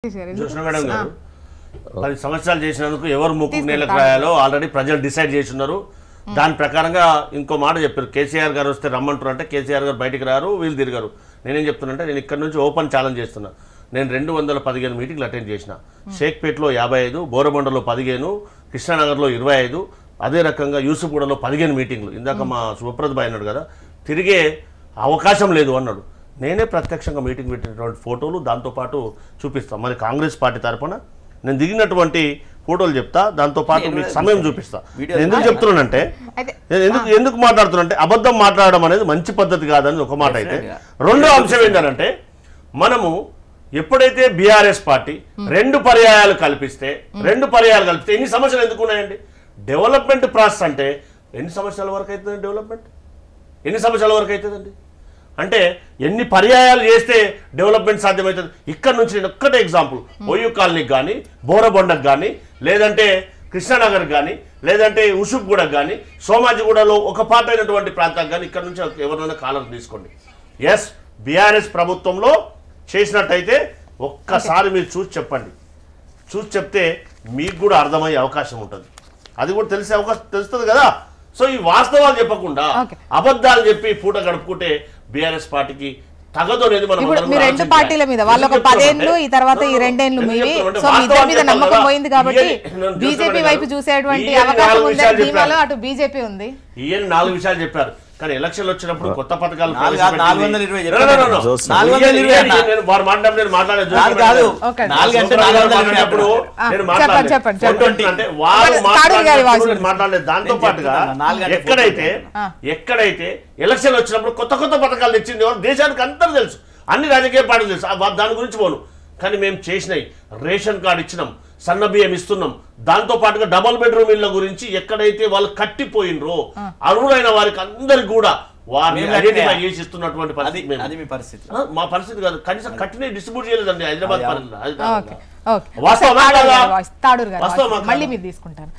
Joshna madam గారు 10 సంవత్సరాలు చేసినందుకు ఎవరు ముక్కు నేలకు రాయాలో ఆల్రెడీ ప్రజలు డిసైడ్ చేస్తున్నారు. దాని ప్రకారంగా ఇంకో మాట చెప్పారు, కేసీఆర్ గారు వస్తే రమ్మంటారు అంటే కేసీఆర్ గారు బయటికి రారు, వీళ్ళు తిరగరు. నేనేం చెప్తున్నా, నేను ఇక్కడ నుంచి ఓపెన్ ఛాలెంజ్ చేస్తున్నా. నేను 215 మీటింగ్లు అటెండ్ చేసిన. షేక్పేట్లో 55, బోరబండలో 15, కృష్ణానగర్లో 25, అదే రకంగా యూసుఫ్గూడలో 15 మీటింగ్లు. ఇందాక మా శుభప్రద్ భాయ్ అన్నాడు కదా, తిరిగే అవకాశం లేదు అన్నాడు. నేనే ప్రత్యక్షంగా మీటింగ్ పెట్టినటువంటి ఫోటోలు దాంతోపాటు చూపిస్తాను. మరి కాంగ్రెస్ పార్టీ తరఫున నేను దిగినటువంటి ఫోటోలు చెప్తా, దాంతోపాటు మీకు సమయం చూపిస్తా. ఎందుకు చెప్తున్నానంటే, ఎందుకు మాట్లాడుతున్నానంటే, అబద్ధం మాట్లాడడం అనేది మంచి పద్ధతి కాదని ఒక మాట అయితే, రెండో అంశం ఏంటంటే, మనము ఎప్పుడైతే బీఆర్ఎస్ పార్టీ రెండు పర్యాయాలు కల్పిస్తే ఎన్ని సమస్యలు ఎందుకు ఉన్నాయండి? డెవలప్మెంట్ ప్రాసెస్ అంటే ఎన్ని సంవత్సరాల వరకు అవుతుందండి? డెవలప్మెంట్ ఎన్ని సంవత్సరాల వరకు అవుతుందండి? అంటే ఎన్ని పర్యాయాలు చేస్తే డెవలప్మెంట్ సాధ్యమవుతుంది? ఇక్కడ నుంచి నేను ఒక్కటే ఎగ్జాంపుల్, ఓయూ కాలనీకి కానీ, బోరబొండకు కానీ, లేదంటే కృష్ణానగర్ కానీ, లేదంటే ఉషుప్గూడకు కానీ, సోమాజిగూడలో ఒక పార్ట్ అయినటువంటి ప్రాంతానికి కానీ, ఇక్కడ నుంచి ఎవరైనా కాలం తీసుకోండి. ఎస్, బీఆర్ఎస్ ప్రభుత్వంలో చేసినట్టయితే ఒక్కసారి మీరు చూసి చెప్పండి. చూసి చెప్తే మీకు కూడా అర్థమయ్యే అవకాశం ఉంటుంది, అది కూడా తెలిసే అవకాశం తెలుస్తుంది కదా. సో ఈ వాస్తవాలు చెప్పకుండా అబద్ధాలు చెప్పి పూట గడుపుకుంటే బీఆర్ఎస్ పార్టీకి తగదు అనేది మనం రెండు పార్టీల మీద వాళ్ళు ఒక 10 ఏళ్ళు, ఈ తర్వాత ఈ 2 ఏళ్ళు మీవి. సో మీ ఇద్దరి మీద నమ్మకం పోయింది కాబట్టి బీజేపీ వైపు చూసేటువంటి అవకాశం ఉంది. ధీమాలో అటు బీజేపీ ఉంది. ఈయన 4 విషయాలు చెప్పారు, కానీ ఎలక్షన్లు వచ్చినప్పుడు కొత్త పథకాలు మాట్లాడలేదు. దాంతో పాటుగా ఎక్కడైతే ఎలక్షన్లు వచ్చినప్పుడు కొత్త కొత్త పథకాలు తెచ్చింది దేశానికి అందరూ తెలుసు, అన్ని రాజకీయ పార్టీలు తెలుసు, దాని గురించి పోను. కానీ మేము చేసినాయి, రేషన్ కార్డు ఇచ్చినాం, సన్న బియ్యం ఇస్తున్నాం, దాంతో పాటుగా డబుల్ బెడ్రూమ్ ఇళ్ల గురించి ఎక్కడైతే వాళ్ళు కట్టిపోయినరో అర్హులైన వారికి అందరికి కూడా వారిని ఐడెంటిఫై చేసి ఇస్తున్నటువంటి పరిస్థితి. మా పరిస్థితి కాదు, కనీసం కట్టిన డిస్ట్రిబ్యూట్ చేయలేదండి హైదరాబాద్. వాస్తవం మళ్ళీ మీరు తీసుకుంటారు.